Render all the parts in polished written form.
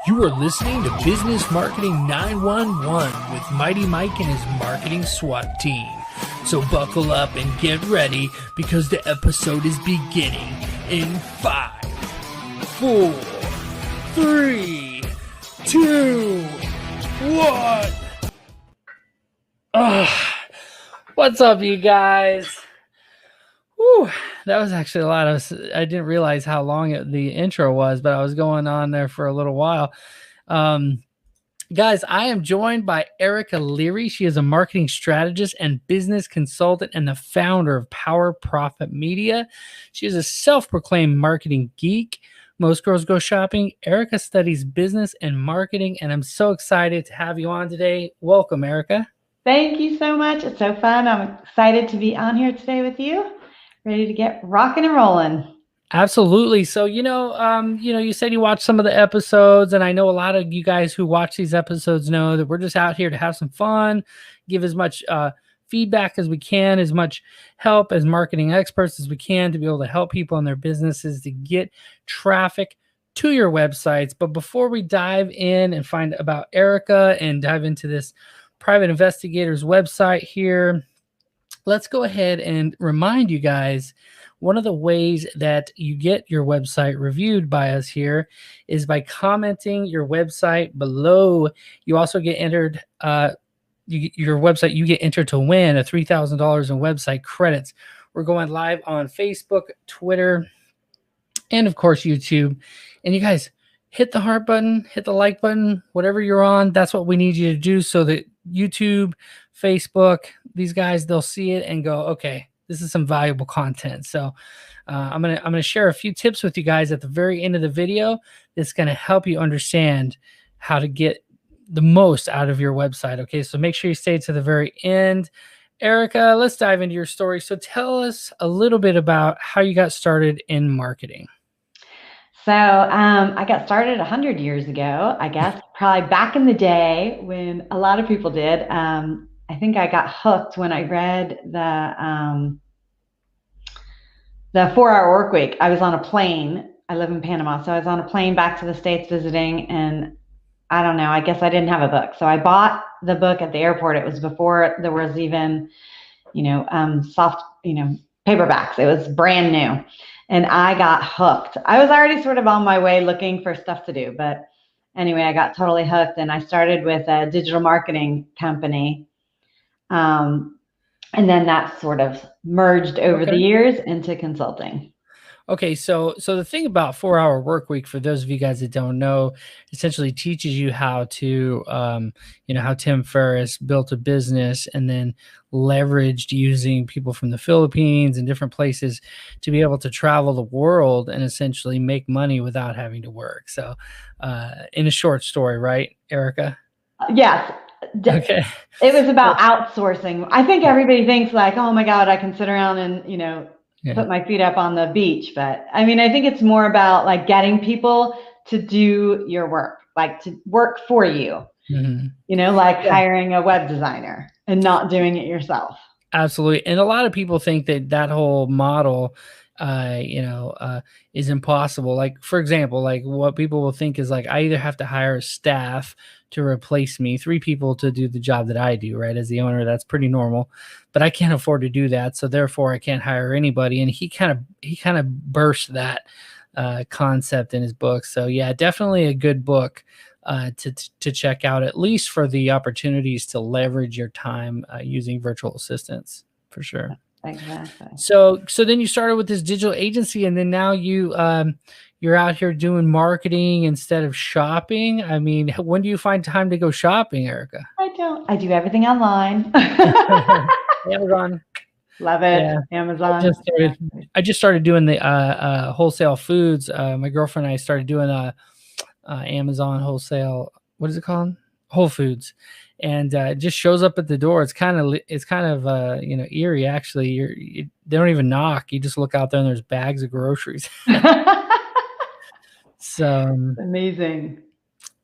You are listening to Business Marketing 911 with Mighty Mike and his marketing SWAT team. So buckle up and get ready because the episode is beginning in 5, 4, 3, 2, 1. What's up, you guys? Whew, that was actually a lot. I didn't realize how long the intro was, but I was going on there for a little while. Guys, I am joined by Erica Leary. She is a marketing strategist and business consultant and the founder of Power Profit Media. She is a self-proclaimed marketing geek. Most girls go shopping. Erica studies business and marketing, and I'm so excited to have you on today. Welcome, Erica. Thank you so much. It's so fun. I'm excited to be on here today with you. Ready to get rocking and rolling. Absolutely. So, you said you watched some of the episodes, and I know a lot of you guys who watch these episodes know that we're just out here to have some fun, give as much feedback as we can, as much help as marketing experts as we can to be able to help people in their businesses to get traffic to your websites. But before we dive in and find about Erica and dive into this private investigator's website here, let's go ahead and remind you guys, one of the ways that you get your website reviewed by us here is by commenting your website below. You also get entered, your website, you get entered to win a $3,000 in website credits. We're going live on Facebook, Twitter, and of course, YouTube. And you guys, hit the heart button, hit the like button, whatever you're on. That's what we need you to do so that YouTube, Facebook, these guys, they'll see it and go, okay, this is some valuable content. So I'm gonna share a few tips with you guys at the very end of the video that's going to help you understand how to get the most out of your website. Okay, so make sure you stay to the very end. Erica, let's dive into your story. So tell us a little bit about how you got started in marketing. So I got started 100 years ago, I guess, probably back in the day when a lot of people did. I think I got hooked when I read the 4-Hour Work Week. I was on a plane. I live in Panama, so I was on a plane back to the States visiting, and I don't know, I guess I didn't have a book. So I bought the book at the airport. It was before there was even, soft, paperbacks. It was brand new. And I got hooked. I was already sort of on my way looking for stuff to do. But anyway, I got totally hooked. And I started with a digital marketing company. And then that sort of merged over the years into consulting. Okay, so the thing about 4-Hour Work Week, for those of you guys that don't know, essentially teaches you how to, how Tim Ferriss built a business and then leveraged using people from the Philippines and different places to be able to travel the world and essentially make money without having to work. So in a short story, right, Erica? Yes. Okay. It was about outsourcing. I think everybody thinks like, oh my God, I can sit around and, put my feet up on the beach. But I mean, I think it's more about like getting people to do your work, like to work for you, hiring a web designer and not doing it yourself. Absolutely. And a lot of people think that whole model, is impossible. Like, for example, like what people will think is like, I either have to hire staff to replace me, 3 people to do the job that I do, right? As the owner, that's pretty normal, but I can't afford to do that. So therefore I can't hire anybody. And he kind of burst that concept in his book. So yeah, definitely a good book to check out, at least for the opportunities to leverage your time using virtual assistants, for sure. Exactly. So then you started with this digital agency, and then now you're out here doing marketing instead of shopping. I mean, when do you find time to go shopping, Erica? I don't. I do everything online. Amazon. Love it. Yeah. Amazon. I just started doing the wholesale foods. My girlfriend and I started doing Amazon wholesale. What is it called? Whole Foods. And it just shows up at the door. It's kind of eerie, actually. They don't even knock. You just look out there and there's bags of groceries. So amazing.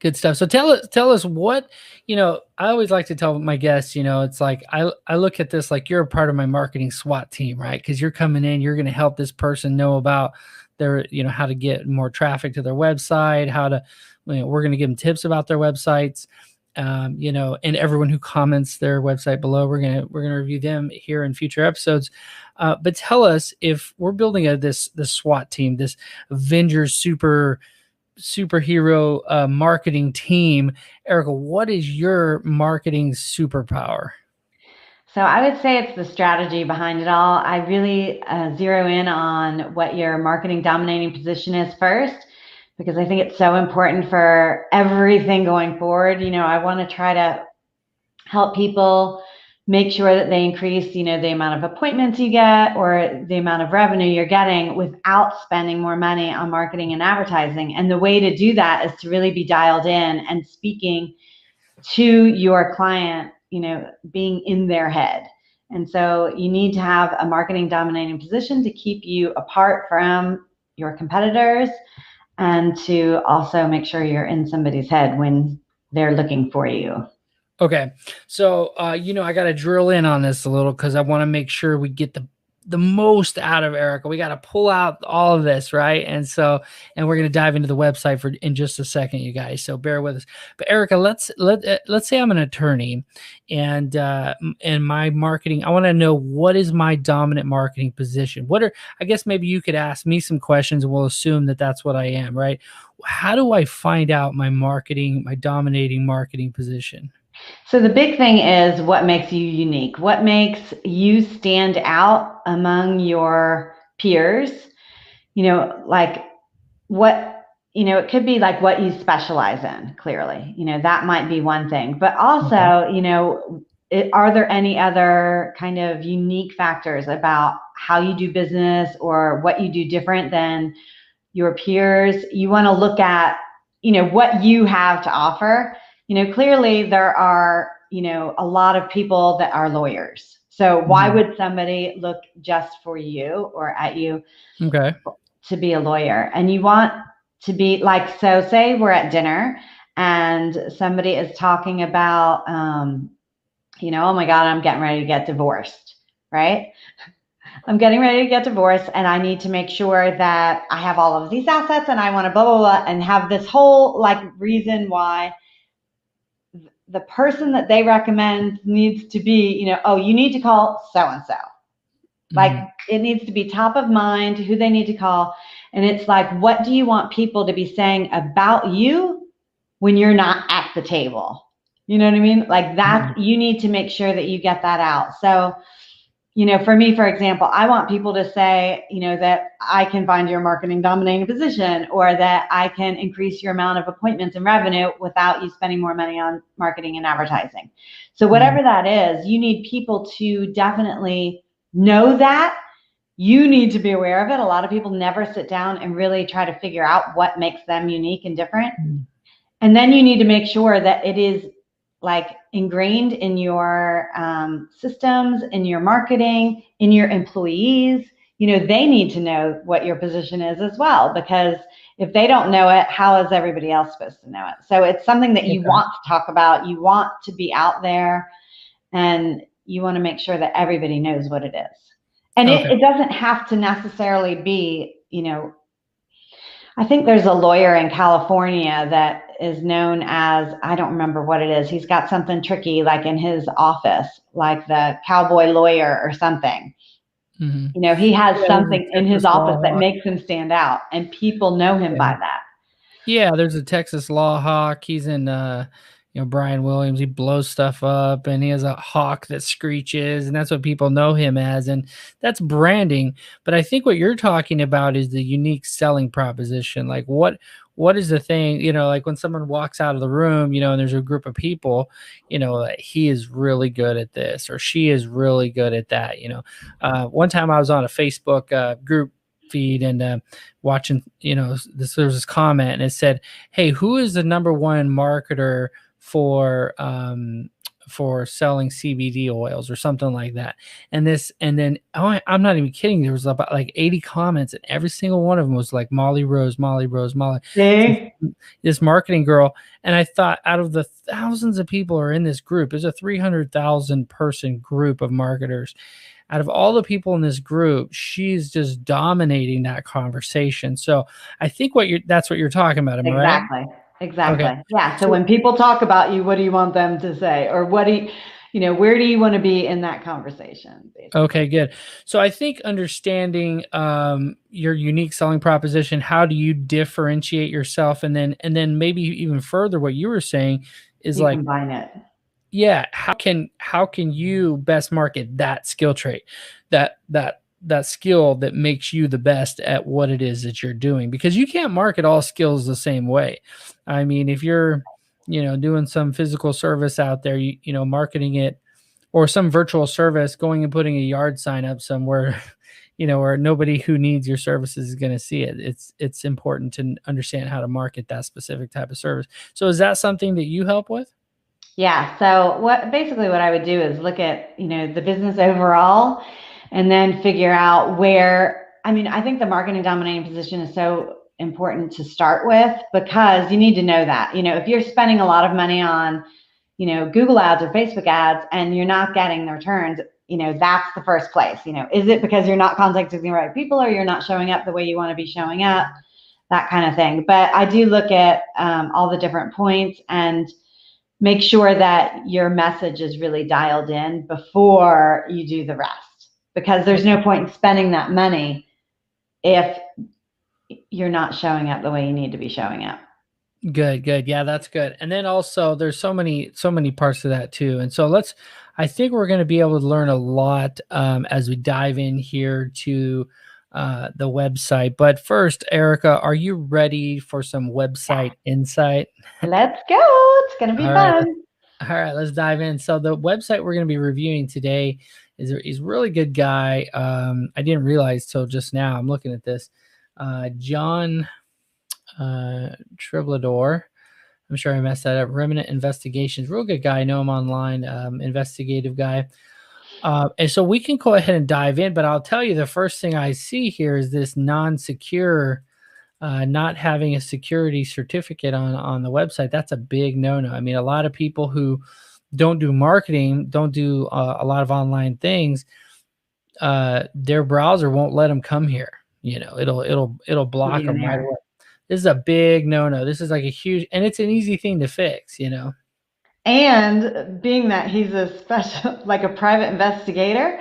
Good stuff. So tell us what, I always like to tell my guests, it's like, I look at this like you're a part of my marketing SWAT team, right? Because you're coming in, you're going to help this person know about their, how to get more traffic to their website, how to, we're going to give them tips about their websites. And everyone who comments their website below, we're gonna review them here in future episodes. But tell us, if we're building this SWAT team, this Avengers superhero marketing team, Erica, what is your marketing superpower? So I would say it's the strategy behind it all. I really zero in on what your marketing dominating position is first, because I think it's so important for everything going forward. I want to try to help people make sure that they increase, the amount of appointments you get or the amount of revenue you're getting without spending more money on marketing and advertising. And the way to do that is to really be dialed in and speaking to your client, being in their head. And so you need to have a marketing dominating position to keep you apart from your competitors, and to also make sure you're in somebody's head when they're looking for you. Okay. So, I got to drill in on this a little because I want to make sure we get the most out of Erica. We got to pull out all of this, right? And we're going to dive into the website in just a second, you guys. So bear with us. But Erica, let's say I'm an attorney, and my marketing. I want to know, what is my dominant marketing position? I guess maybe you could ask me some questions, and we'll assume that that's what I am, right? How do I find out my dominating marketing position? So the big thing is, what makes you unique? What makes you stand out among your peers? Like what, it could be like what you specialize in, clearly. That might be one thing. But also, are there any other kind of unique factors about how you do business or what you do different than your peers? You want to look at, what you have to offer. Clearly there are, a lot of people that are lawyers. So why would somebody look just for you or at you to be a lawyer? And you want to be like, so say we're at dinner and somebody is talking about, oh my God, I'm getting ready to get divorced, right? I'm getting ready to get divorced and I need to make sure that I have all of these assets and I want to blah, blah, blah, and have this whole reason why the person that they recommend needs to be, oh, you need to call so-and-so. It needs to be top of mind, who they need to call. And it's like, what do you want people to be saying about you when you're not at the table? You know what I mean? You need to make sure that you get that out. So, for me, for example, I want people to say, that I can find your marketing dominating position, or that I can increase your amount of appointments and revenue without you spending more money on marketing and advertising. So whatever that is, you need people to definitely know that. You need to be aware of it. A lot of people never sit down and really try to figure out what makes them unique and different. And then you need to make sure that it is ingrained in your systems, in your marketing, in your employees. They need to know what your position is as well, because if they don't know it, how is everybody else supposed to know it? So it's something that you want to talk about. You want to be out there, and you want to make sure that everybody knows what it is. And it doesn't have to necessarily be, I think there's a lawyer in California that is known as, I don't remember what it is. He's got something tricky in his office, like the cowboy lawyer or something. He has something in his office that makes him stand out, and people know him by that. Yeah, there's a Texas Law Hawk. He's in Brian Williams. He blows stuff up, and he has a hawk that screeches, and that's what people know him as, and that's branding. But I think what you're talking about is the unique selling proposition. What is the thing, when someone walks out of the room, and there's a group of people, he is really good at this, or she is really good at that. One time I was on a Facebook group feed and watching, there was this comment, and it said, "Hey, who is the number one marketer for selling CBD oils," or something like that. And then I'm not even kidding, there was about 80 comments, and every single one of them was like Molly Rose, Molly Rose, Molly. This marketing girl. And I thought, out of the thousands of people who are in this group, there's a 300,000 person group of marketers. Out of all the people in this group, she's just dominating that conversation. So I think that's what you're talking about. Am I right? Exactly. Exactly. Okay. Yeah. So So when people talk about you, what do you want them to say? Or what do where do you want to be in that conversation, basically? okay, good. So I think understanding your unique selling proposition, how do you differentiate yourself, and then maybe even further, what you were saying is You like, combine it. yeah, how can you best market that skill trait, that skill that makes you the best at what it is that you're doing? Because you can't market all skills the same way. I mean, if you're, doing some physical service out there, marketing it, or some virtual service, going and putting a yard sign up somewhere, where nobody who needs your services is going to see it. It's important to understand how to market that specific type of service. So is that something that you help with? Yeah. So what I would do is look at, the business overall and then figure out where, I mean, I think the marketing dominating position is so important to start with because you need to know that, if you're spending a lot of money on, Google ads or Facebook ads and you're not getting the returns, that's the first place. Is it because you're not contacting the right people or you're not showing up the way you want to be showing up, that kind of thing. But I do look at all the different points and make sure that your message is really dialed in before you do the rest, because there's no point in spending that money if you're not showing up the way you need to be showing up. Good, good. Yeah, that's good. And then also there's so many parts to that too. And so I think we're going to be able to learn a lot as we dive in here to the website. But first, Erica, are you ready for some website insight? Let's go. It's going to be All right. fun. All right, let's dive in. So the website we're going to be reviewing today is a really good guy. I didn't realize till just now. I'm looking at this. John Triblador. I'm sure I messed that up. Remnant Investigations, real good guy. I know him online, investigative guy. And so we can go ahead and dive in, but I'll tell you the first thing I see here is this non-secure, not having a security certificate on the website. That's a big no-no. I mean, a lot of people who don't do marketing, don't do a lot of online things, their browser won't let them come here. It'll block Even them right there. away. This is a big no-no. This is like a huge, and it's an easy thing to fix. And being that he's a special, like a private investigator,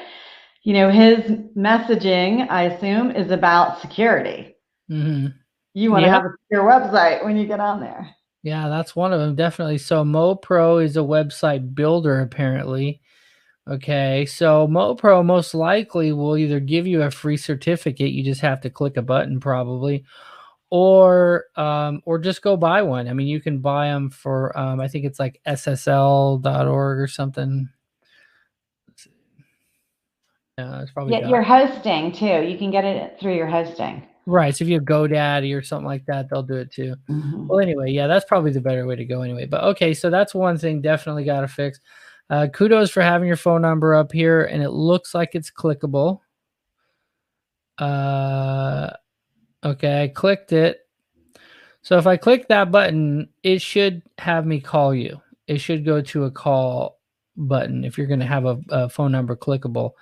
his messaging, I assume, is about security. Mm-hmm. You want to Yeah, have a secure website when you get on there. yeah, that's one of them, definitely. So MoPro is a website builder, apparently. Okay, so MoPro most likely will either give you a free certificate, you just have to click a button probably, or just go buy one. I mean, you can buy them for I think it's like ssl.org or something. Yeah, it's probably Yeah, dot. your hosting too. You can get it through your hosting. Right, so if you have GoDaddy or something like that, they'll do it too. Well, Mm-hmm. anyway, yeah, that's probably the better way to go anyway. But okay, so that's one thing definitely got to fix. Kudos for having your phone number up here, and it looks like it's clickable. Okay, I clicked it. So if I click that button, it should have me call you. It should go to a call button if you're going to have a phone number clickable.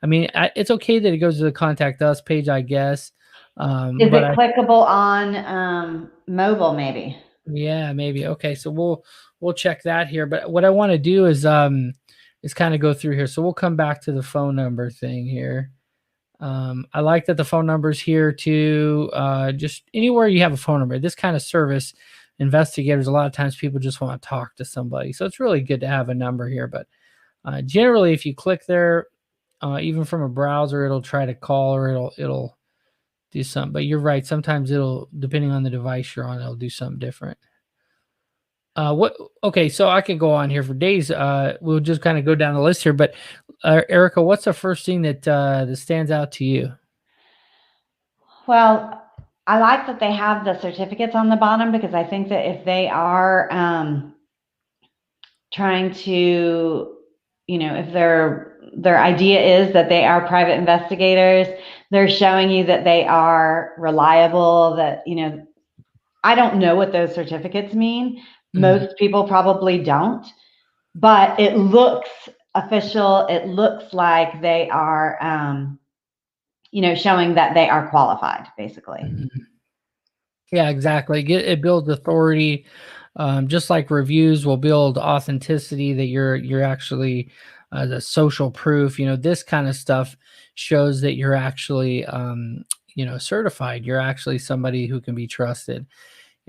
I mean, it's okay that it goes to the contact us page, I guess. Is But it clickable on mobile, maybe? yeah, maybe. Okay, so we'll check that here. But what I want to do is kind of go through here. So we'll come back to the phone number thing here. I like that the phone number's here too. Just anywhere you have a phone number, this kind of service, investigators, a lot of times people just want to talk to somebody. So it's really good to have a number here. But generally, if you click there, even from a browser, it'll try to call or it'll do something. But you're right. Sometimes it'll, depending on the device you're on, it'll do something different. What? Okay, so I could go on here for days. We'll just kind of go down the list here. But Erica, what's the first thing that stands out to you? Well, I like that they have the certificates on the bottom because I think that if they are trying to, if their idea is that they are private investigators, they're showing you that they are reliable, that, I don't know what those certificates mean. Mhm. Most people probably don't, but it looks official. It looks like they are, showing that they are qualified, basically. Mhm. Yeah, exactly. It builds authority, just like reviews will build authenticity that you're actually the social proof. This kind of stuff shows that you're actually certified. You're actually somebody who can be trusted.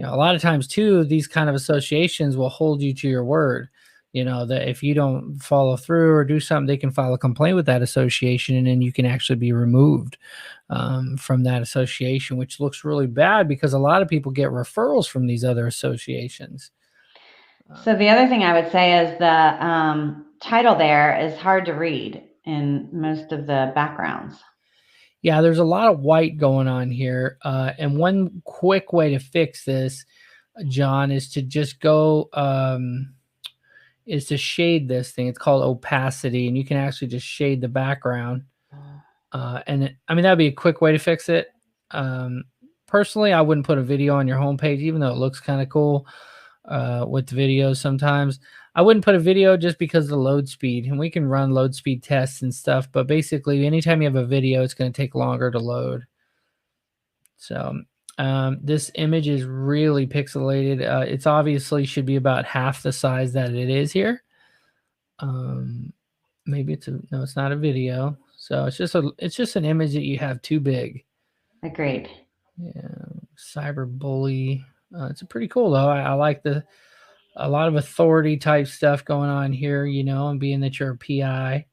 A lot of times too, these kind of associations will hold you to your word. That if you don't follow through or do something, they can file a complaint with that association, and then you can actually be removed from that association, which looks really bad because a lot of people get referrals from these other associations. So the other thing I would say is the title there is hard to read in most of the backgrounds. Yeah, there's a lot of white going on here. And one quick way to fix this, John, is to just go, is to shade this thing. It's called opacity, and you can actually just shade the background. I mean, that'd be a quick way to fix it. Um, Personally, I wouldn't put a video on your homepage, even though it looks kind of cool with the videos sometimes. I wouldn't put a video just because of the load speed, and we can run load speed tests and stuff. But basically, anytime you have a video, it's going to take longer to load. So this image is really pixelated. It's obviously should be about half the size that it is here. Maybe no, it's not a video. So it's just an image that you have too big. Agreed. Yeah, cyberbully. It's pretty cool though. I like a lot of authority type stuff going on here, and being that you're a PI.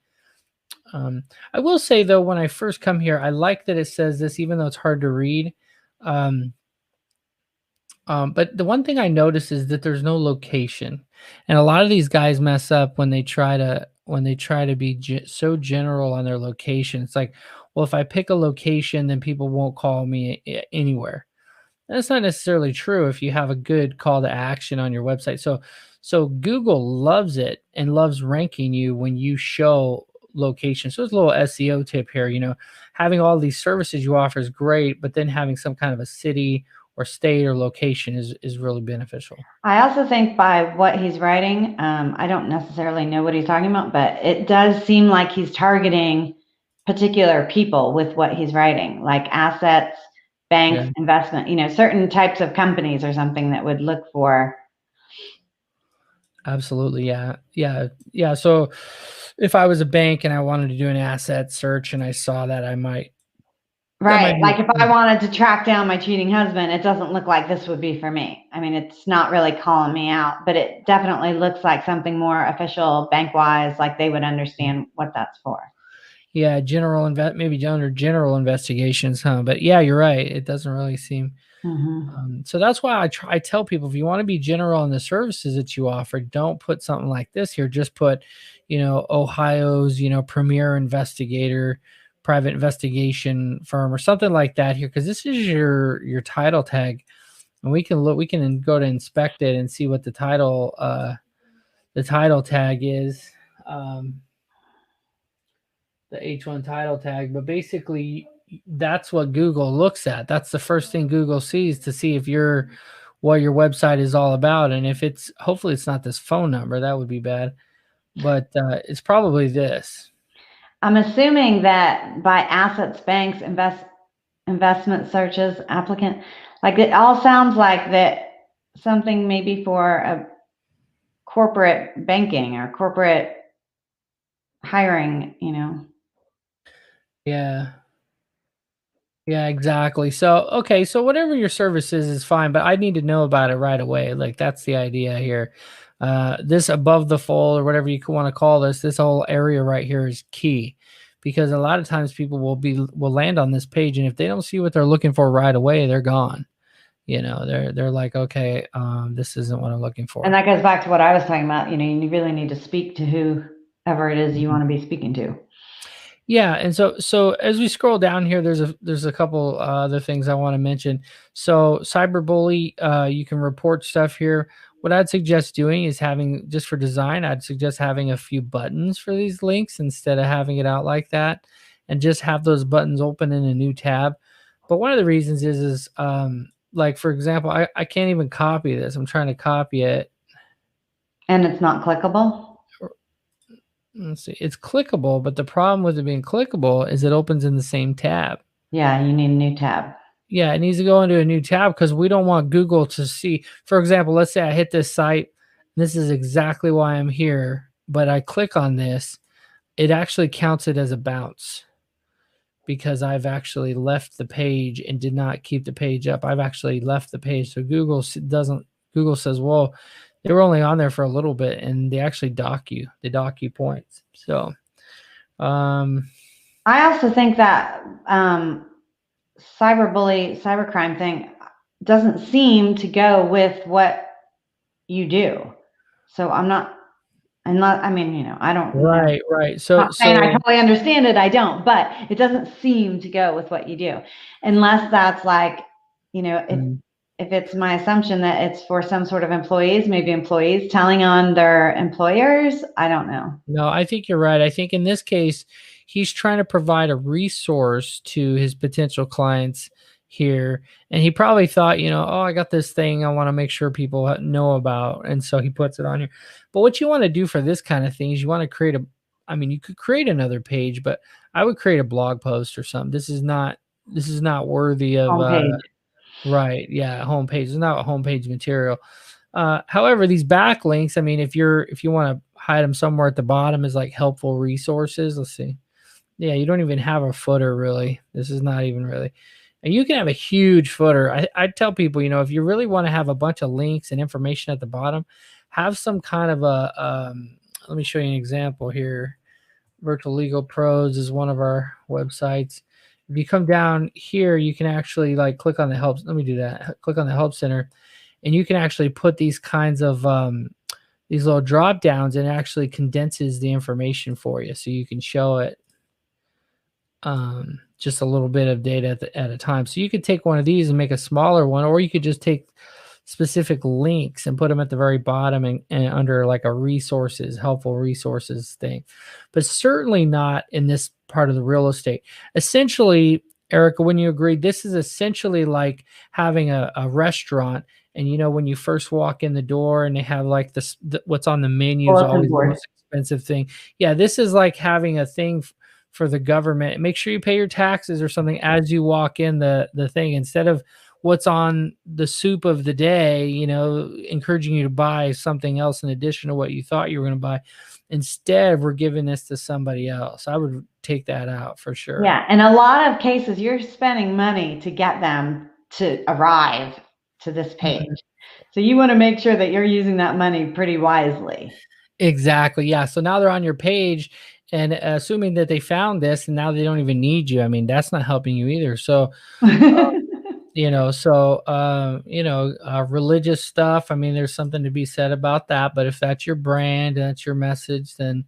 I will say though, when I first come here, I like that it says this, even though it's hard to read. Um, but the one thing I notice is that there's no location, and a lot of these guys mess up when they try to be so general on their location. It's like, well, if I pick a location, then people won't call me anywhere. That's not necessarily true if you have a good call to action on your website. So Google loves it and loves ranking you when you show location. So it's a little SEO tip here, having all these services you offer is great, but then having some kind of a city or state or location is really beneficial. I also think by what he's writing, I don't necessarily know what he's talking about, but it does seem like he's targeting particular people with what he's writing, like assets, banks, Yeah. investment, certain types of companies or something that would look for. Absolutely. Yeah. Yeah. Yeah. So if I was a bank and I wanted to do an asset search and I saw that, that Right. might be Like if I wanted to track down my cheating husband, it doesn't look like this would be for me. I mean, it's not really calling me out, but it definitely looks like something more official, bank wise, like they would understand what that's for. yeah, maybe under general investigations, huh? But yeah, you're right. It doesn't really seem. Mm-hmm. So that's why I tell people, if you want to be general in the services that you offer, don't put something like this here. Just put, Ohio's, premier investigator, private investigation firm, or something like that here, because this is your title tag, and we can look. We can go to inspect it and see what the title tag is. The H1 title tag, but basically that's what Google looks at. That's the first thing Google sees to see if you're what your website is all about. And if it's hopefully it's not this phone number, that would be bad, but it's probably this. I'm assuming that by assets, banks, investment searches, applicant, like it all sounds like that something maybe for a corporate banking or corporate hiring. Yeah. Yeah, exactly. So, okay, so whatever your service is fine, but I need to know about it right away. Like that's the idea here. This above the fold or whatever you want to call this whole area right here is key because a lot of times people will land on this page and if they don't see what they're looking for right away, they're gone. They're like, okay, this isn't what I'm looking And for. that goes back to what I was talking about. You really need to speak to whoever it is you want to be speaking to. Yeah, and so as we scroll down here, there's a couple other things I want to mention. So cyberbully, you can report stuff here. What I'd suggest doing is having just for design, I'd suggest having a few buttons for these links instead of having it out like that, and just have those buttons open in a new tab. But one of the reasons is like for example, I can't even copy this. I'm trying to copy it. And it's not clickable? Let's see, it's clickable, but the problem with it being clickable is it opens in the same tab. Yeah, you need a new tab. Yeah, it needs to go into a new tab because we don't want Google to see. For example, let's say I hit this site. This is exactly why I'm here, but I click on this. It actually counts it as a bounce because I've actually left the page and did not keep the page up. I've actually left the page. So doesn't, Google says, well, they were only on there for a little bit and they actually dock you. They dock you points. So, I also think that cybercrime thing doesn't seem to go with what you do. So I'm not, I mean, I don't know. right. Not saying I totally understand it. I don't, but it doesn't seem to go with what you do, unless that's like, if it's my assumption that it's for some sort of employees, maybe employees telling on their employers. I don't know. No, I think you're right. I think in this case, he's trying to provide a resource to his potential clients here. And he probably thought, oh, I got this thing I want to make sure people know about. And so he puts it on here. But what you want to do for this kind of thing is you want to create you could create another page, but I would create a blog post or something. This is not worthy of, Homepage. right. Yeah. Homepage. It's not homepage material. However, these backlinks, I mean, if you want to hide them somewhere at the bottom as like helpful resources, let's see. Yeah, you don't even have a footer really. This is not even really. And you can have a huge footer. I tell people, if you really want to have a bunch of links and information at the bottom, have some kind of let me show you an example here. Virtual Legal Pros is one of our websites. If you come down here, you can actually like click on the help. Let me do that. Click on the help center. And you can actually put these kinds of these little drop downs, and it actually condenses the information for you, so you can show it just a little bit of data at a time. So you could take one of these and make a smaller one, or you could just take specific links and put them at the very bottom and under like a helpful resources thing. But certainly not in this part of the real estate. Essentially, Erica, when you agree, this is essentially like having a restaurant. And when you first walk in the door and they have like what's on the menu is always the most expensive thing. Yeah, this is like having a thing for the government. Make sure you pay your taxes or something as you walk in the thing, instead of what's on the soup of the day, encouraging you to buy something else in addition to what you thought you were going to buy. Instead, we're giving this to somebody else. I would take that out for sure. Yeah. In a lot of cases, you're spending money to get them to arrive to this page. So you want to make sure that you're using that money pretty wisely. Exactly. Yeah. So now they're on your page, and assuming that they found this and now they don't even need you. I mean, that's not helping you either. So, religious stuff. I mean, there's something to be said about that, but if that's your brand and that's your message, then,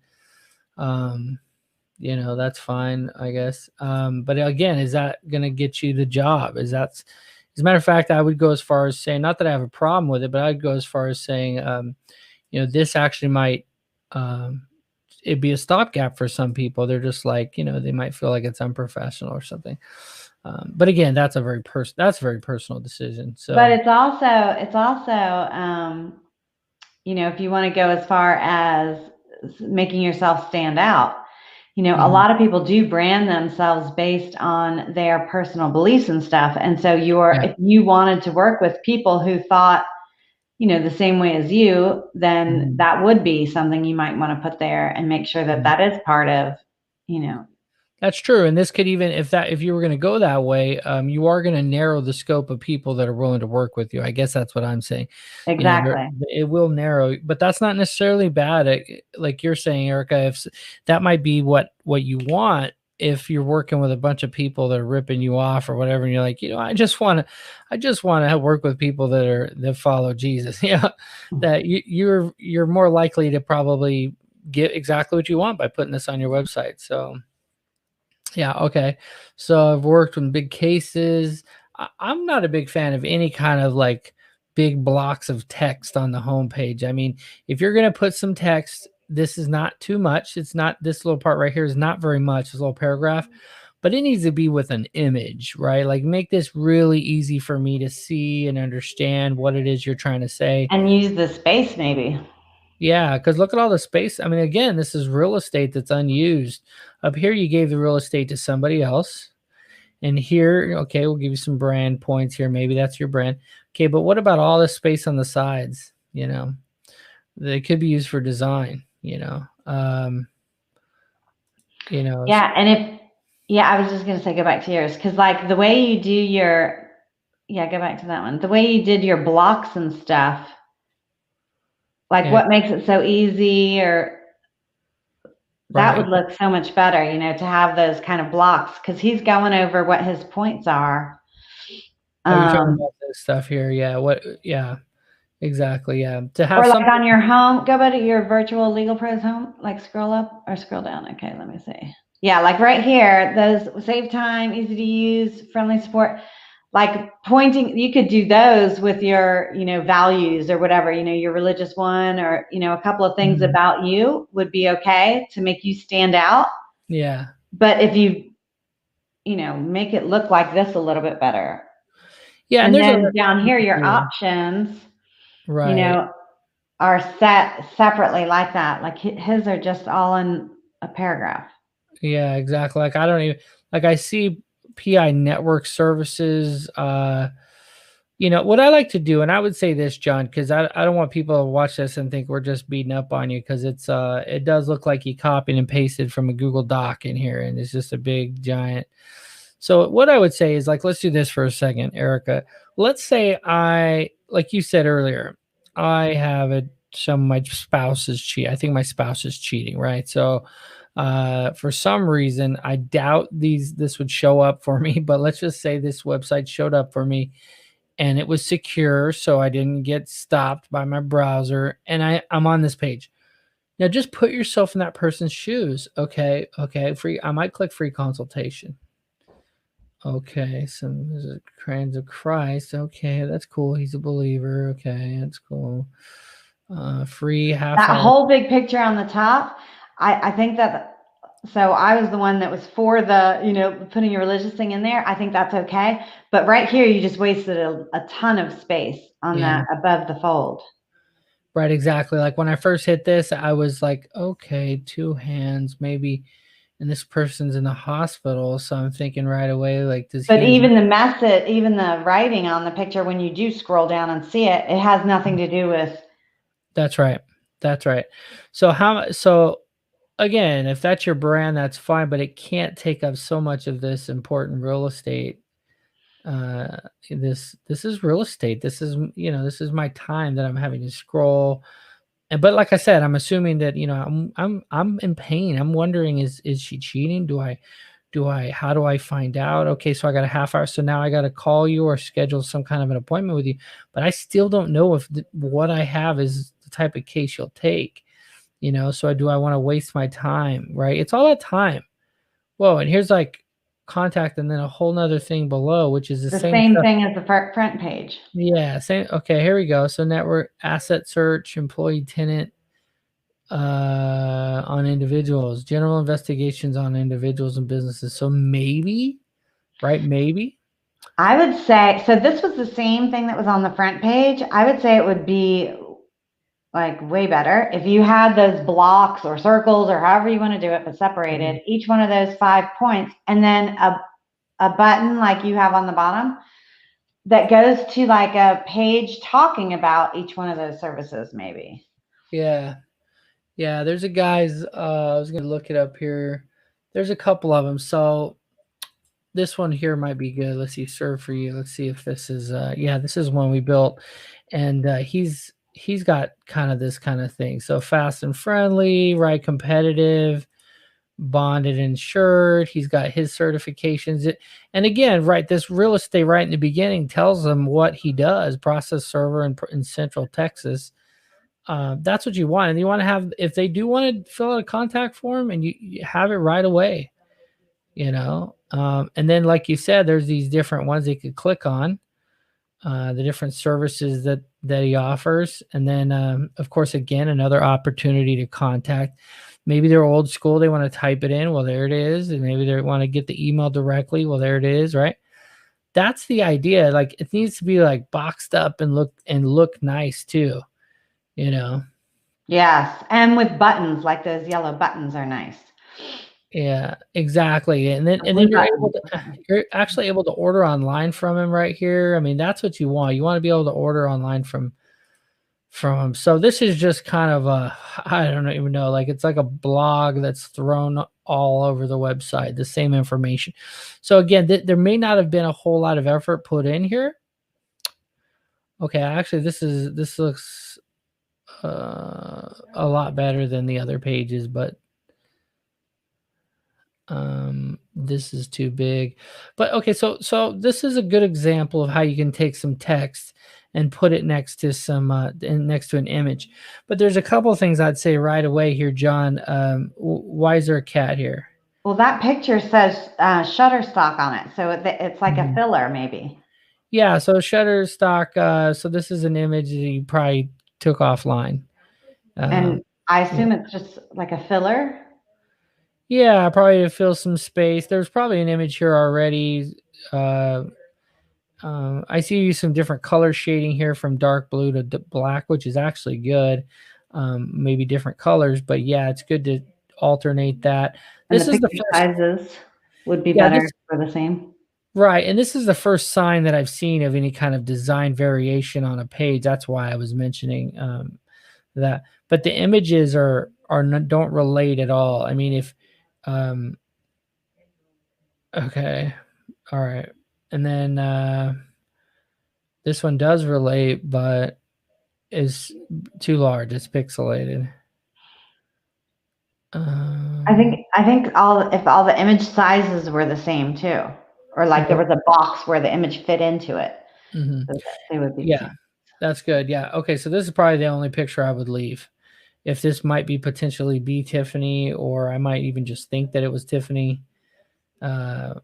that's fine, I guess. But again, is that going to get you the job? As a matter of fact, I would go as far as saying, not that I have a problem with it, but I'd go as far as saying, this actually might, it'd be a stopgap for some people. They're just like, they might feel like it's unprofessional or something. But again, that's a very personal decision. So, but it's also, if you want to go as far as making yourself stand out, a lot of people do brand themselves based on their personal beliefs and stuff. And so if you wanted to work with people who thought, the same way as you, then that would be something you might want to put there and make sure that that is part of, That's true. And this could even, if you were going to go that way, you are going to narrow the scope of people that are willing to work with you. I guess that's what I'm saying. Exactly. It will narrow, but that's not necessarily bad. Like you're saying, Erica, if that might be what you want, if you're working with a bunch of people that are ripping you off or whatever, and you're like, I just want to work with people that follow Jesus. Yeah. That you're more likely to probably get exactly what you want by putting this on your website. So, yeah. Okay. So I've worked in big cases. I'm not a big fan of any kind of like big blocks of text on the homepage. I mean, if you're going to put some text, this is not too much. It's not, this little part right here is not very much, this little paragraph, but it needs to be with an image, right? Like make this really easy for me to see and understand what it is you're trying to say. And use the space maybe. Yeah, because look at all the space. I mean, again, this is real estate that's unused. Up here, you gave the real estate to somebody else. And here, okay, we'll give you some brand points here. Maybe that's your brand. Okay, but what about all the space on the sides? They could be used for design, you know, Yeah, and if yeah, I was just gonna say go back to yours because like the way you do your yeah, go back to that one. The way you did your blocks and stuff, like yeah, what makes it so easy or that right. would look so much better, to have those kind of blocks because he's going over what his points are. Oh, you're talking Um, about this stuff here. Yeah. Yeah, exactly. Yeah. To have or like something. on your home, go back to your virtual Legal Pros home, like scroll up or scroll down. Okay, let me see. Yeah, like right here, those save time, easy to use, friendly support. Like pointing, you could do those with your, values or whatever, your religious one or, a couple of things Mhm. about you would be okay to make you stand out. Yeah. But if you, make it look like this a little bit better. Yeah. And And there's then other down things you here, could your do. options, you Right. know, are set separately like that. Like his are just all in a paragraph. Yeah, exactly. Like I don't even like I see PI network services. What I like to do, and I would say this, John, because I don't want people to watch this and think we're just beating up on you because it does look like you copied and pasted from a Google Doc in here, and it's just a big giant. So what I would say is like let's do this for a second, Erica. Let's say I, like you said earlier, I have my spouse is cheat. I think my spouse is cheating, right? So for some reason I doubt this would show up for me, but let's just say this website showed up for me and it was secure, so I didn't get stopped by my browser, and I'm on this page. Now just put yourself in that person's shoes. Okay, free, I might click free consultation. Okay, some is it Crimes of Christ. Okay, that's cool. He's a believer. Okay, that's cool. Free half That hour. whole big picture on the top, I think that so I was the one that was for the, putting your religious thing in there. I think that's okay. But right here, you just wasted a ton of space on Yeah, that above the fold. right, exactly. Like when I first hit this, I was like, okay, two hands, maybe, and this person's in the hospital, so I'm thinking right away, like, does But he even the message, even the writing on the picture, when you do scroll down and see it, it has nothing to do with. That's right. That's right. So again, if that's your brand, that's fine, but it can't take up so much of this important real estate. This is real estate. This is my time that I'm having to scroll. And but like I said, I'm assuming that, I'm in pain. I'm wondering, is she cheating? How do I find out? Okay, so I got a half hour. So now I got to call you or schedule some kind of an appointment with you. But I still don't know if what I have is the type of case you'll take. So do I want to waste my time? Right? It's all that time. Whoa, and here's like contact, and then a whole nother thing below, which is the The same same stuff. thing as the front page. Yeah, same. Okay, here we go. So network asset search, employee tenant on individuals, general investigations on individuals and businesses. So maybe, right? Maybe. I would say, so this was the same thing that was on the front page. I would say it would be like way better if you had those blocks or circles or however you want to do it, but separated each one of those 5 points and then a button like you have on the bottom that goes to like a page talking about each one of those services, maybe. Yeah. Yeah, there's a guy's I was going to look it up here. There's a couple of them. So this one here might be good. Let's see, serve for you. Let's see if this is yeah, this is one we built, and he's got kind of this kind of thing. So fast and friendly, right? Competitive, bonded, insured. He's got his certifications. And again, right, this real estate right in the beginning tells him what he does. Process server in Central Texas. That's what you want, and you want to have, if they do want to fill out a contact form, and you have it right away. And then like you said, there's these different ones they could click on, the different services that he offers, and then of course again another opportunity to contact. Maybe they're old school, they want to type it in, well there it is, and maybe they want to get the email directly, well there it is, right? That's the idea. Like it needs to be like boxed up and look nice too, you know. Yes. And with buttons, like those yellow buttons are nice. Yeah, exactly, and then The blue able button. to Okay. you're actually able to order online from him right here. I mean, that's what you want. You wanna be able to order online from him. So this is just kind of a I don't even know, like, it's like a blog that's thrown all over the website, the same information. So again, there may not have been a whole lot of effort put in here. Okay, actually, this looks, a lot better than the other pages, but this is too big. But okay, so this is a good example of how you can take some text and put it next to some next to an image. But there's a couple of things I'd say right away here, John. Why is there a cat here? Well, that picture says Shutterstock on it, so it's like a Mhm. filler, maybe. Yeah, so Shutterstock. So this is an image that you probably took offline. Um, And I yeah, assume it's just like a filler. yeah, probably to fill some space. There's probably an image here already. Uh, I see some different color shading here from dark blue to black, which is actually good. Maybe different colors, but yeah, it's good to alternate that. And the This is the picture first, sizes would be yeah, better this for the same. right, and this is the first sign that I've seen of any kind of design variation on a page. That's why I was mentioning that. But the images don't relate at all. I mean, if um, okay, all right, and then this one does relate, but is too large. It's pixelated. Um, I think all if all the image sizes were the same too, or like there okay. was a box where the image fit into it, Mhm. so that they would be the Yeah, same. that's good. Yeah. Okay. So this is probably the only picture I would leave. If this might be potentially be Tiffany, or I might even just think that it was Tiffany. Uh,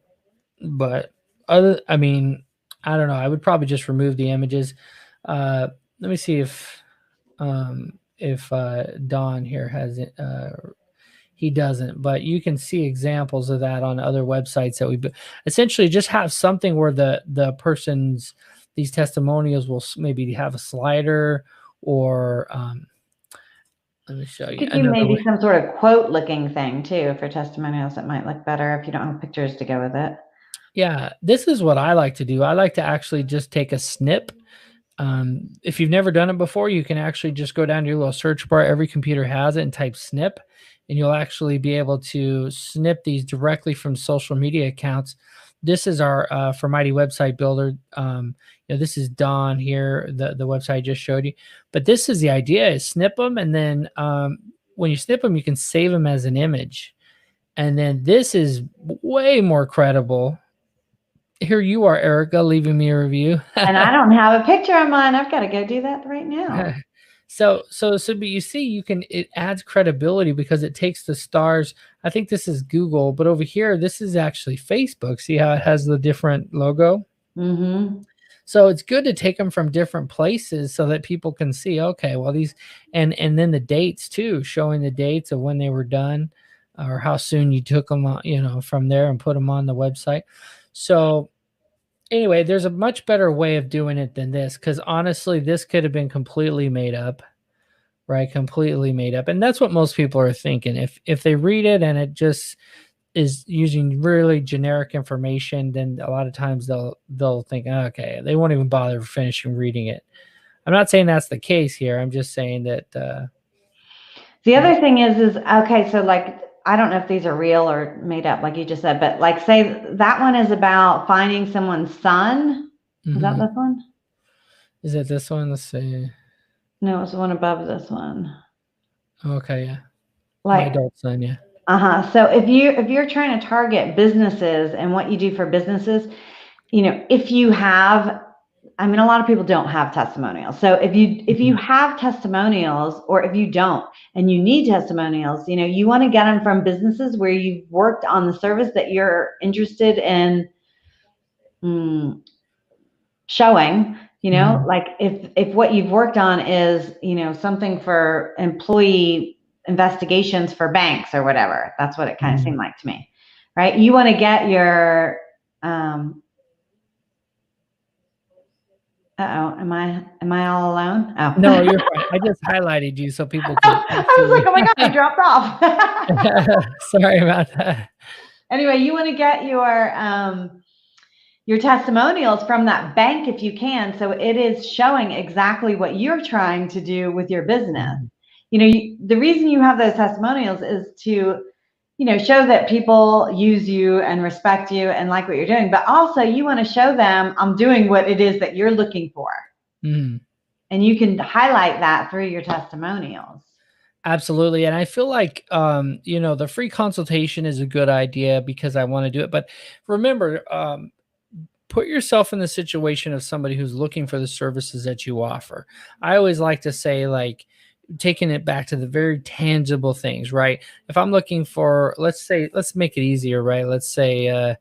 but I mean, I don't know. I would probably just remove the images. Let me see if Don here has it. He doesn't, but you can see examples of that on other websites that we essentially just have something where the person's these testimonials will maybe have a slider or let me show You you could do another way. maybe some sort of quote looking thing too for testimonials that might look better if you don't have pictures to go with it. Yeah, this is what I like to do. I like to actually just take a snip. If you've never done it before, you can actually just go down to your little search bar. Every computer has it, and type snip, and you'll actually be able to snip these directly from social media accounts. This is our for Mighty Website Builder. This is Don here, the website I just showed you. But this is the idea: is snip them, and then when you snip them, you can save them as an image. And then this is way more credible. Here you are, Erica, leaving me a review. And I don't have a picture of mine. I've got to go do that right now. But you see, it adds credibility because it takes the stars. I think this is Google, but over here, this is actually Facebook. See how it has the different logo? Mm-hmm. So it's good to take them from different places so that people can see, okay, well, these, and then the dates too, showing the dates of when they were done or how soon you took them, from there and put them on the website. So anyway, there's a much better way of doing it than this because honestly, this could have been completely made up, right? Completely made up, and that's what most people are thinking. If they read it and it just is using really generic information, then a lot of times they'll think, okay, they won't even bother finishing reading it. I'm not saying that's the case here. I'm just saying that The yeah. other thing is okay, so like I don't know if these are real or made up, like you just said, but like say that one is about finding someone's son. Is that Mhm. this one? Is it this one? Let's see. No, it's the one above this one. Okay, yeah, my Like, adult son, yeah. uh-huh. So if you're trying to target businesses and what you do for businesses, if you have, I mean, a lot of people don't have testimonials. So if you Mhm. have testimonials, or if you don't and you need testimonials, you want to get them from businesses where you've worked on the service that you're interested in mm, showing. Mhm. Like if what you've worked on is something for employee investigations for banks or whatever. That's what it kind of Mhm. seemed like to me, right? You want to get your um, Uh-oh, am I all alone? Oh. No, you're fine. I just highlighted you so people could I was like, see "Oh my god, I dropped off." you. Sorry about that. Anyway, you want to get your testimonials from that bank if you can, so it is showing exactly what you're trying to do with your business. Mhm. The reason you have those testimonials is to show that people use you and respect you and like what you're doing, but also you want to show them I'm doing what it is that you're looking for. Mhm. And you can highlight that through your testimonials. Absolutely. And I feel like, the free consultation is a good idea because I want to do it. But remember, put yourself in the situation of somebody who's looking for the services that you offer. I always like to say, like, taking it back to the very tangible things, right? If I'm looking for, let's make it easier, right? Let's say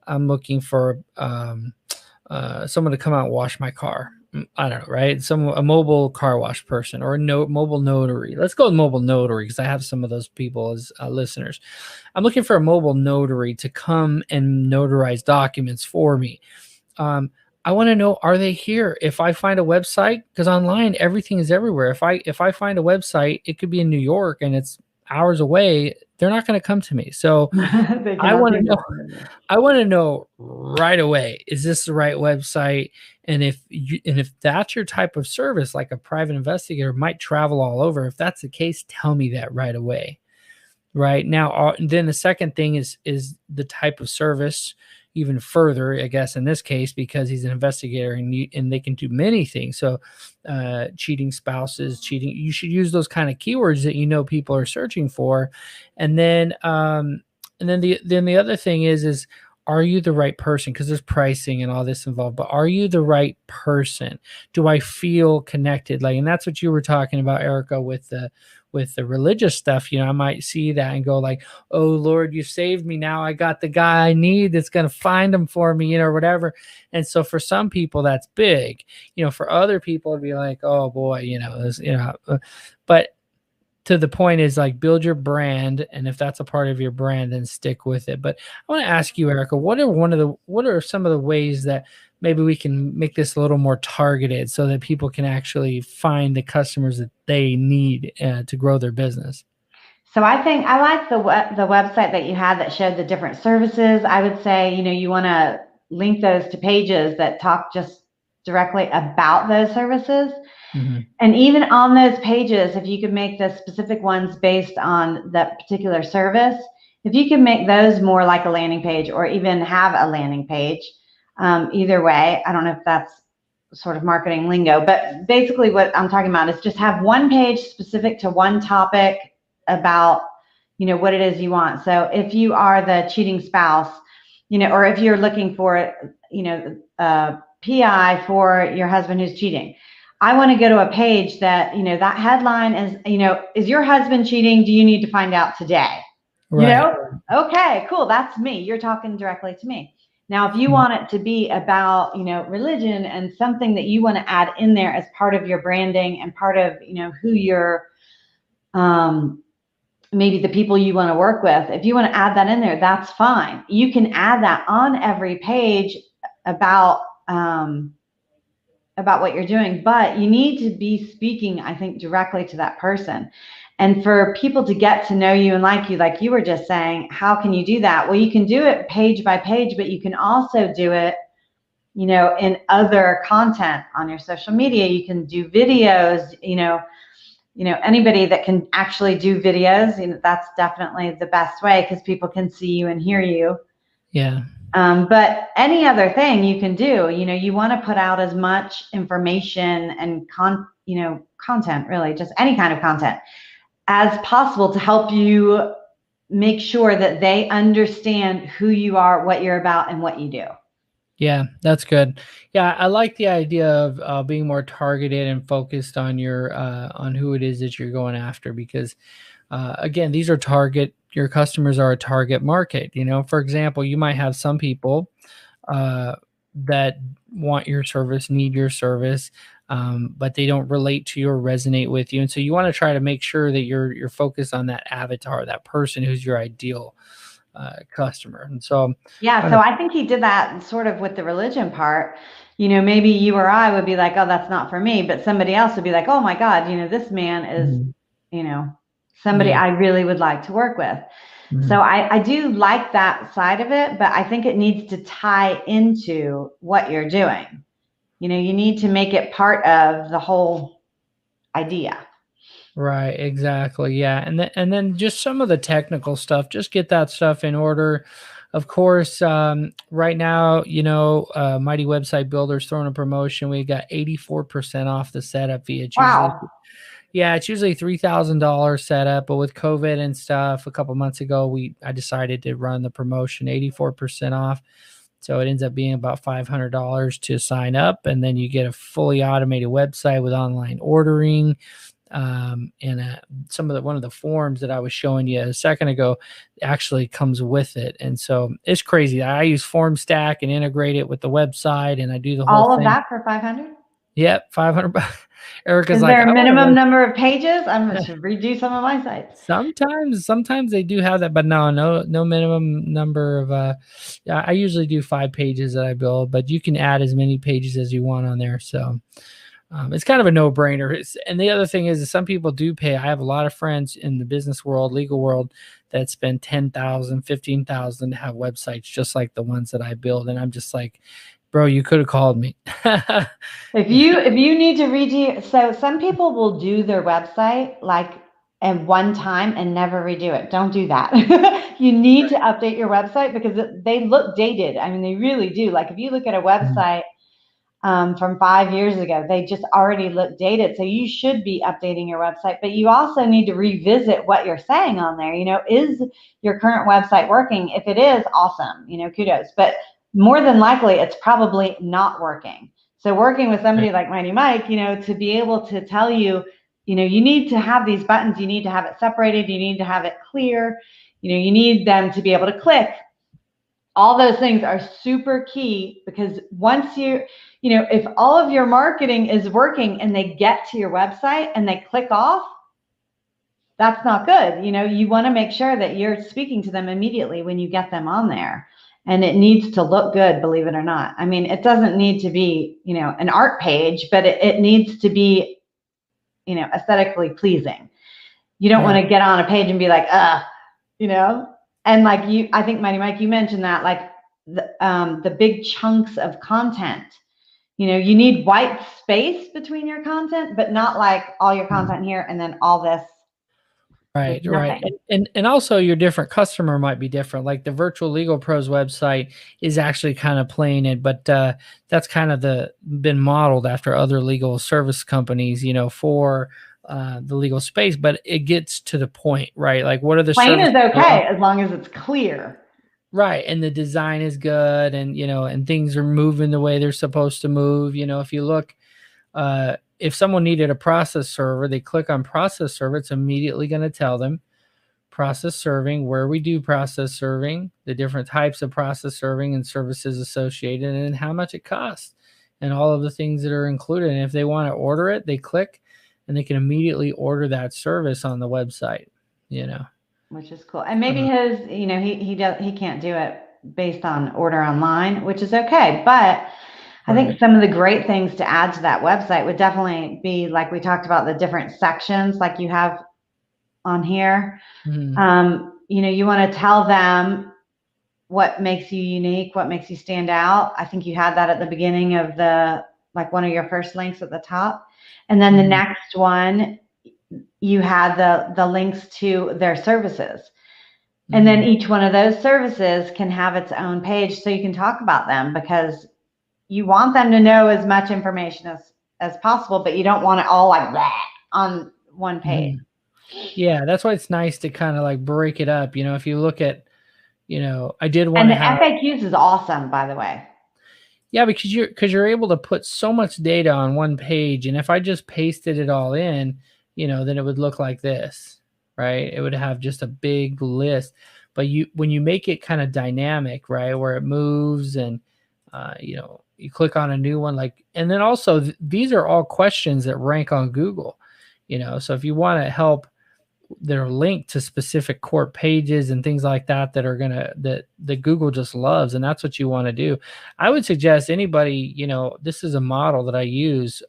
I'm looking for someone to come out and wash my car. I don't know, right? A mobile car wash person or a mobile notary. Let's go with mobile notary because I have some of those people as listeners. I'm looking for a mobile notary to come and notarize documents for me. Um, I want to know, are they here? If I find a website, because online everything is everywhere. If I find a website, it could be in New York and it's hours away. They're not going to come to me. So They I cannot want do to know. that. I want to know right away, is this the right website? And if that's your type of service, like a private investigator might travel all over. If that's the case, tell me that right away. Right now, then the second thing is the type of service, even further, I guess, in this case, because he's an investigator and they can do many things. So, cheating spouses, cheating. You should use those kind of keywords that people are searching for, and then the other thing is are you the right person? Because there's pricing and all this involved, but are you the right person? Do I feel connected? Like, and that's what you were talking about, Erica, with the religious stuff. I might see that and go like, oh Lord, you saved me. Now I got the guy I need that's going to find him for me, or whatever. And so for some people that's big, for other people it'd be like, oh boy, this, but to the point is like build your brand, and if that's a part of your brand, then stick with it. But I want to ask you, Erica, what are some of the ways that maybe we can make this a little more targeted so that people can actually find the customers that they need to grow their business? So I think I like the website that you had that showed the different services. I would say, you want to link those to pages that talk just directly about those services. Mhm. And even on those pages, if you could make the specific ones based on that particular service, if you could make those more like a landing page or even have a landing page, either way, I don't know if that's sort of marketing lingo, but basically what I'm talking about is just have one page specific to one topic about, what it is you want. So if you are the cheating spouse, or if you're looking for, PI for your husband who's cheating, I want to go to a page that, that headline is, is your husband cheating? Do you need to find out today? Right. Okay, cool. That's me. You're talking directly to me. Now, if you Mhm. want it to be about, religion and something that you want to add in there as part of your branding and part of, who you're, maybe the people you want to work with, if you want to add that in there, that's fine. You can add that on every page about, about what you're doing, but you need to be speaking, I think, directly to that person. And for people to get to know you and like you were just saying, how can you do that? Well, you can do it page by page, but you can also do it, in other content on your social media. You can do videos, anybody that can actually do videos, that's definitely the best way because people can see you and hear you. Yeah. But any other thing you can do, you want to put out as much information and content, really, just any kind of content as possible to help you make sure that they understand who you are, what you're about, and what you do. Yeah, that's good. Yeah, I like the idea of being more targeted and focused on on who it is that you're going after, because again, your customers are a target market. For example, you might have some people uh, that want your service, need your service, but they don't relate to you or resonate with you, and so you want to try to make sure that you're focused on that avatar, that person who's your ideal customer. And so Yeah, kind so of, I think he did that sort of with the religion part. Maybe you or I would be like, oh, that's not for me. But somebody else would be like, oh my God, this man is, mhm, you know, somebody yeah. I really would like to work with. So Mhm. I do like that side of it, but I think it needs to tie into what you're doing. You need to make it part of the whole idea. Right, exactly. Yeah. And then just some of the technical stuff, just get that stuff in order. Of course, right now, Mighty Website Builders throwing a promotion. We got 84% off the setup fee. It's usually, Wow. yeah, it's usually $3,000 setup, but with COVID and stuff, a couple months ago, I decided to run the promotion 84% off. So it ends up being about $500 to sign up, and then you get a fully automated website with online ordering, and one of the forms that I was showing you a second ago actually comes with it. And so it's crazy. I use Form Stack and integrate it with the website, and I do the whole All of thing. that for 500? Yep, 500. Erica's Is like, there I a want minimum to. number of pages? I'm going to redo some of my sites. Sometimes they do have that, but no minimum number of. Yeah, I usually do 5 pages that I build, but you can add as many pages as you want on there. So it's kind of a no-brainer. And the other thing is some people do pay. I have a lot of friends in the business world, legal world, that spend 10,000, 15,000 to have websites just like the ones that I build. And I'm just like, bro, you could have called me. If you need to redo, so some people will do their website like at one time and never redo it. Don't do that. You need to update your website because they look dated. I mean, they really do. Like if you look at a Mhm. website from 5 years ago, they just already look dated. So you should be updating your website, but you also need to revisit what you're saying on there. Is your current website working? If it is, awesome, kudos. But more than likely, it's probably not working. So working with Right. somebody like Mighty Mike, to be able to tell you, you need to have these buttons, you need to have it separated, you need to have it clear, you need them to be able to click. All those things are super key because once if all of your marketing is working and they get to your website and they click off, that's not good. You want to make sure that you're speaking to them immediately when you get them on there. And it needs to look good, believe it or not. I mean, it doesn't need to be, an art page, but it needs to be, aesthetically pleasing. You don't want Right. to get on a page and be like, you know, and like I think Mighty Mike, you mentioned that like the big chunks of content. You need white space between your content, but not like all your Mhm. content here and then all this with Right, right. nothing. And also your different customer might be different. Like the Virtual Legal Pros website is actually kind of plain it, but that's kind of been modeled after other legal service companies, for the legal space, but it gets to the point, right? Like what are the Plain services is they're okay offering? as long as it's clear. Right, and the design is good, and and things are moving the way they're supposed to move. If you look, if someone needed a process server, they click on process server, it's immediately going to tell them process serving, where we do process serving, the different types of process serving and services associated, and how much it costs, and all of the things that are included. And if they want to order it, they click, and they can immediately order that service on the website. You know, Which is cool. And maybe uh, his, he can't do it based on order online, which is okay. But I think right. some of the great things to add to that website would definitely be like we talked about the different sections like you have on here. Mhm. You want to tell them what makes you unique, what makes you stand out. I think you had that at the beginning of like one of your first links at the top. And then the Mhm. next one, you had the links to their services. And then Mhm. each one of those services can have its own page so you can talk about them because you want them to know as much information as possible, but you don't want it all like that on one page. Mhm. Yeah, that's why it's nice to kind of like break it up. If you look at, I did want And to the have. FAQs is awesome, by the way. Yeah, because you're able to put so much data on one page, and if I just pasted it all in, then it would look like this, right? It would have just a big list. But when you make it kind of dynamic, right, where it moves and you click on a new one, like, and then also these are all questions that rank on Google, so if you want to help that are linked to specific court pages and things like that that are gonna that Google just loves, and that's what you want to do. I would suggest anybody, this is a model that I use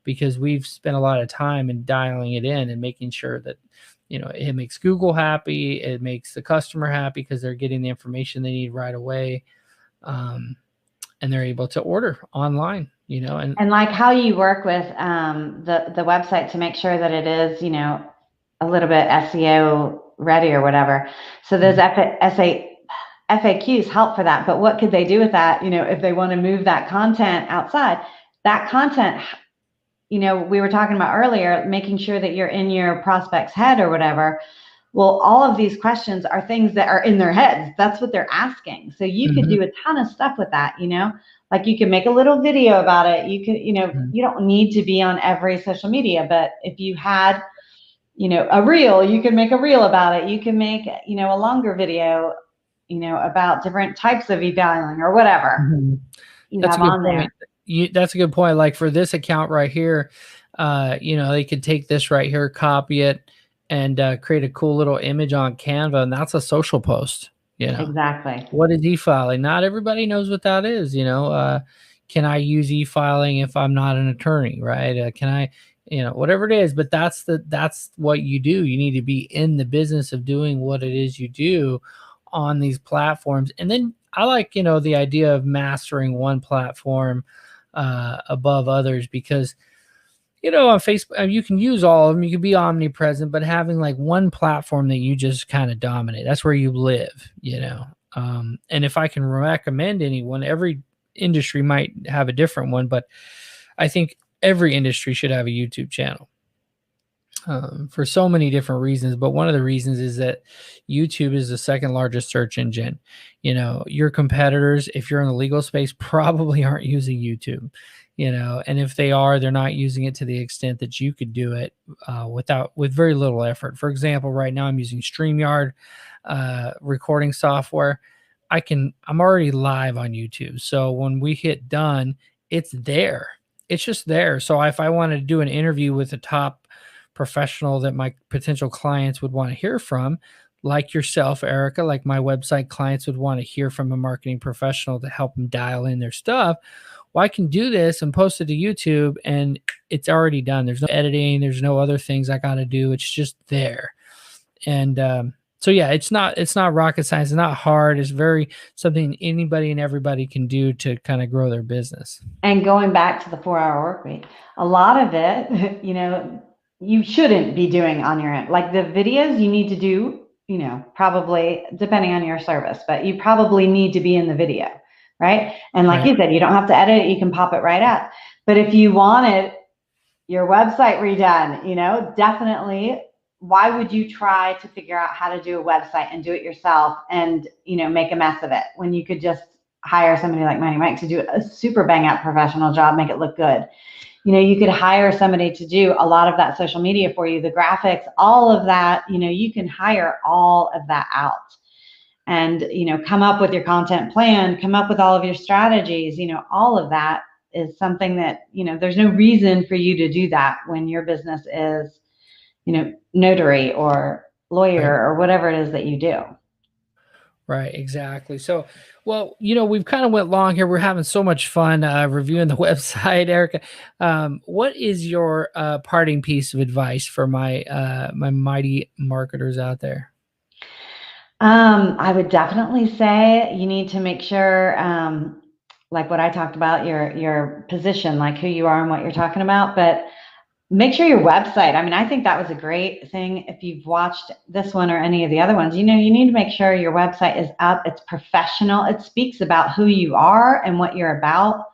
because we've spent a lot of time in dialing it in and making sure that it makes Google happy, it makes the customer happy because they're getting the information they need right away, and they're able to order online. And like how you work with the website to make sure that it is, a little bit SEO ready or whatever. So those FAQs help for that. But what could they do with that? If they want to move that content outside, that content, we were talking about earlier, making sure that you're in your prospect's head or whatever. Well, all of these questions are things that are in their heads. That's what they're asking. So you could do a ton of stuff with that, like you can make a little video about it. You can, you don't need to be on every social media, but if you had, a reel, you can make a reel about it. You can make, a longer video, about different types of e-filing or whatever you That's have a good on point. there. That's a good point. Like for this account right here, they could take this right here, copy it, and create a cool little image on Canva, and that's a social post. Exactly. What is e-filing? Not everybody knows what that is. Can I use e-filing if I'm not an attorney, right? Can I, whatever it is, but that's what you do. You need to be in the business of doing what it is you do on these platforms. And then I like, the idea of mastering one platform above others, because on Facebook, you can use all of them. You can be omnipresent, but having like one platform that you just kind of dominate, that's where you live, and if I can recommend anyone, every industry might have a different one, but I think every industry should have a YouTube channel. For so many different reasons, but one of the reasons is that YouTube is the second largest search engine. Your competitors, if you're in the legal space, probably aren't using YouTube, and if they are, they're not using it to the extent that you could do it with very little effort. For example, right now I'm using StreamYard recording software. I'm already live on YouTube, so when we hit done, it's there. It's just there. So if I wanted to do an interview with a top professional that my potential clients would want to hear from, like yourself, Erica, like my website clients would want to hear from a marketing professional to help them dial in their stuff. Well, I can do this and post it to YouTube, and it's already done. There's no editing. There's no other things I got to do. It's just there. And so, yeah, it's not rocket science. It's not hard. It's very something anybody and everybody can do to kind of grow their business. And going back to the 4-hour work week, a lot of it, you shouldn't be doing on your end. Like the videos you need to do, probably depending on your service, but you probably need to be in the video, right? And like you said, you don't have to edit it. You can pop it right up. But if you wanted your website redone, definitely, why would you try to figure out how to do a website and do it yourself and, make a mess of it when you could just hire somebody like Mighty Mike to do a super bang up professional job, make it look good. You could hire somebody to do a lot of that social media for you, the graphics, all of that, you can hire all of that out and, come up with your content plan, come up with all of your strategies, all of that is something that, there's no reason for you to do that when your business is, notary or lawyer or whatever it is that you do. Right, exactly. So, well, we've kind of went long here. We're having so much fun reviewing the website, Erica. What is your parting piece of advice for my my mighty marketers out there? I would definitely say you need to make sure, like what I talked about, your position, like who you are and what you're talking about, but make sure your website, I think that was a great thing. If you've watched this one or any of the other ones, you need to make sure your website is up, it's professional, it speaks about who you are and what you're about.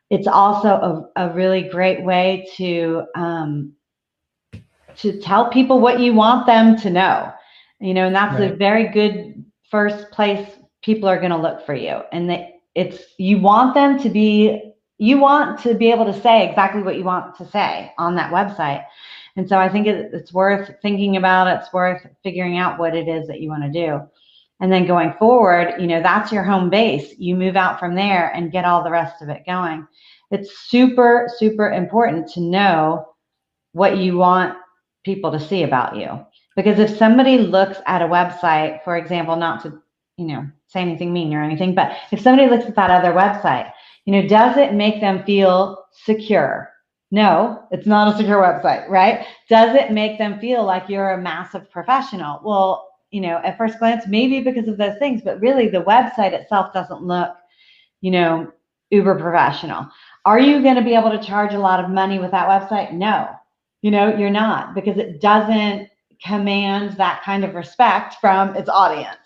It's also a really great way to tell people what you want them to know, and that's a very good first place people are going to look for you. And you want to be able to say exactly what you want to say on that website. And so I think it's worth thinking about. It's worth figuring out what it is that you want to do. And then going forward, that's your home base. You move out from there and get all the rest of it going. It's super, super important to know what you want people to see about you. Because if somebody looks at a website, for example, not to, say anything mean or anything, but if somebody looks at that other website, does it make them feel secure? No, it's not a secure website, right? Does it make them feel like you're a massive professional? Well, at first glance, maybe because of those things, but really the website itself doesn't look, uber professional. Are you going to be able to charge a lot of money with that website? No, you're not, because it doesn't command that kind of respect from its audience.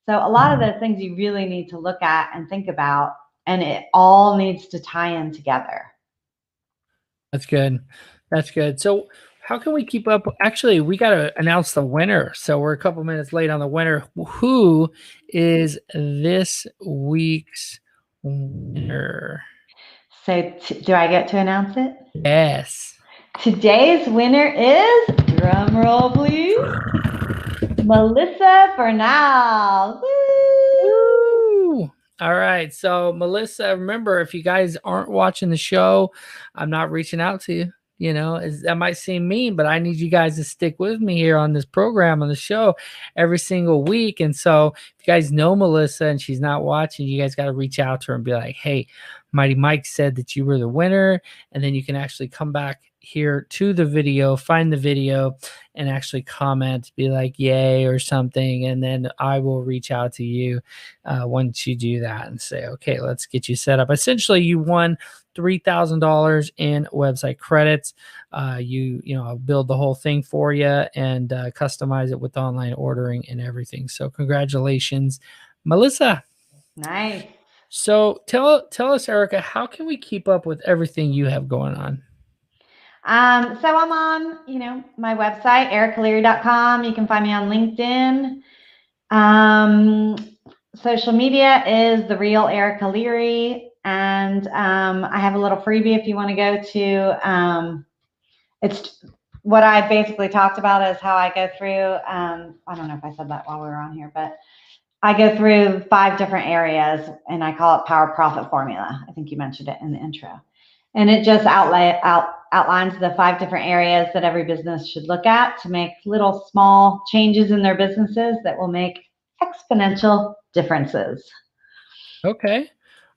So a lot of those things you really need to look at and think about, and it all needs to tie in together. That's good. That's good. So, how can we keep up? Actually, we got to announce the winner. So, we're a couple minutes late on the winner. Who is this week's winner? So do I get to announce it? Yes. Today's winner is, drum roll please, Melissa Bernal. Woo! All right. So, Melissa, remember, if you guys aren't watching the show, I'm not reaching out to you. That might seem mean, but I need you guys to stick with me here on this program, on the show, every single week. And so, if you guys know Melissa and she's not watching, you guys got to reach out to her and be like, hey, Mighty Mike said that you were the winner. And then you can actually come back here to the video, find the video, and actually comment, be like, yay, or something. And then I will reach out to you once you do that and say, okay, let's get you set up. Essentially, you won $3,000 in website credits. I'll build the whole thing for you and customize it with online ordering and everything. So congratulations, Melissa. Nice. So tell us, Erica, how can we keep up with everything you have going on? So I'm on, my website, ericaleary.com. You can find me on LinkedIn. Social media is The Real Erica Leary. And I have a little freebie if you want to go to, it's what I basically talked about is how I go through, I don't know if I said that while we were on here, but I go through 5 different areas and I call it Power Profit Formula. I think you mentioned it in the intro. And it just outlines the 5 different areas that every business should look at to make little small changes in their businesses that will make exponential differences. Okay.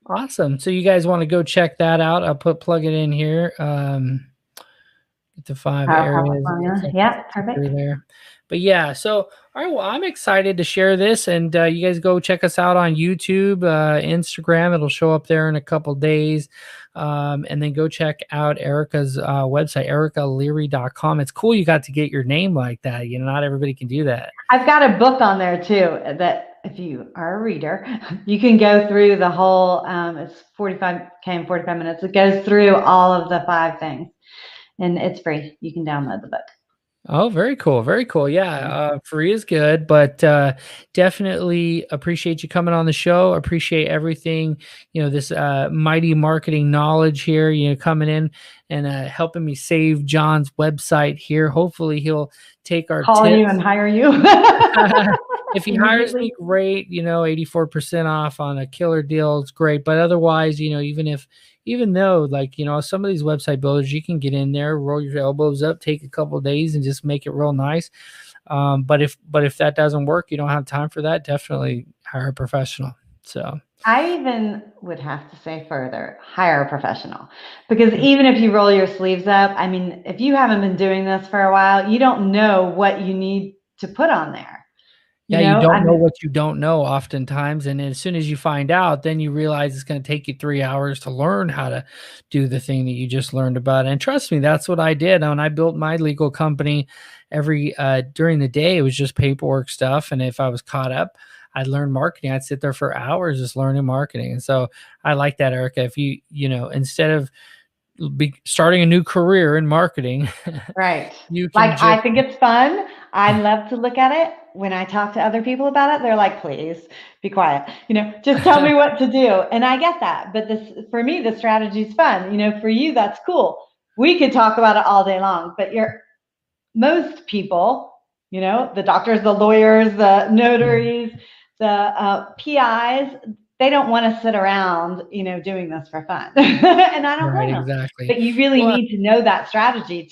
Awesome. So you guys want to go check that out. I'll plug it in here. Get the 5 areas. Yeah, perfect. There. But yeah, so all right, well, I'm excited to share this, and you guys go check us out on YouTube, Instagram. It'll show up there in a couple days. And then go check out Erica's website, ericaleary.com. It's cool you got to get your name like that. Not everybody can do that. I've got a book on there too that if you are a reader, you can go through the whole, it's 45 minutes. It goes through all of the 5 things and it's free. You can download the book. Oh, very cool. Very cool. Yeah. Free is good, but definitely appreciate you coming on the show. Appreciate everything, this mighty marketing knowledge here, coming in and helping me save John's website here. Hopefully he'll take our call tips. You and hire you. If he hires me, great, 84% off on a killer deal. It's great. But otherwise, even though like, some of these website builders, you can get in there, roll your elbows up, take a couple of days and just make it real nice. But if that doesn't work, you don't have time for that, definitely hire a professional. So I even would have to say further, hire a professional, because even if you roll your sleeves up, I mean, if you haven't been doing this for a while, you don't know what you need to put on there. You don't know what you don't know oftentimes. And as soon as you find out, then you realize it's going to take you 3 hours to learn how to do the thing that you just learned about. And trust me, that's what I did. When I built my legal company, during the day, it was just paperwork stuff. And if I was caught up, I'd learn marketing. I'd sit there for hours just learning marketing. And so I like that, Erica. If you instead of starting a new career in marketing, right? I think it's fun. I love to look at it. When I talk to other people about it, they're like, please be quiet. Just tell me what to do. And I get that. But for me, the strategy is fun. For you, that's cool. We could talk about it all day long, but most people, the doctors, the lawyers, the notaries, the PIs, they don't want to sit around, doing this for fun. And I don't blame them. Exactly. But you really need to know that strategy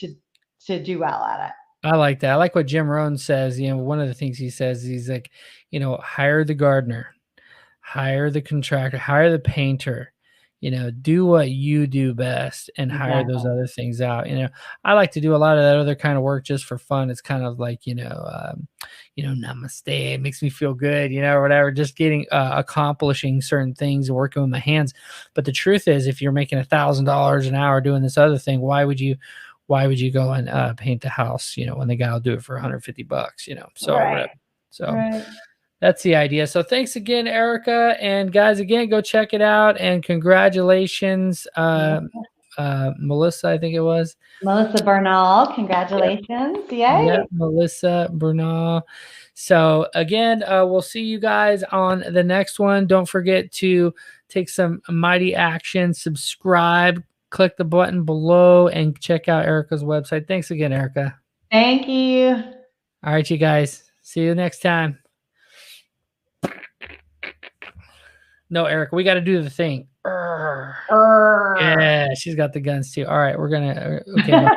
to do well at it. I like that. I like what Jim Rohn says. One of the things he says, he's like, hire the gardener, hire the contractor, hire the painter, do what you do best and hire those Exactly. other things out. I like to do a lot of that other kind of work just for fun. It's kind of like, namaste. It makes me feel good, or whatever, just getting, accomplishing certain things and working with my hands. But the truth is, if you're making $1,000 an hour doing this other thing, why would you go and paint the house, when the guy will do it for 150 bucks, so whatever. Right. So Right. that's the idea. So thanks again, Erica. And guys, again, go check it out. And congratulations, Melissa, I think it was. Melissa Bernal, Yep. congratulations. Yep. Yay. Melissa Bernal. So again, we'll see you guys on the next one. Don't forget to take some mighty action, subscribe, click the button below, and check out Erica's website. Thanks again, Erica. Thank you. All right, you guys. See you next time. No, Erica, we got to do the thing. Yeah, she's got the guns too. All right, we're gonna. Okay. Bye.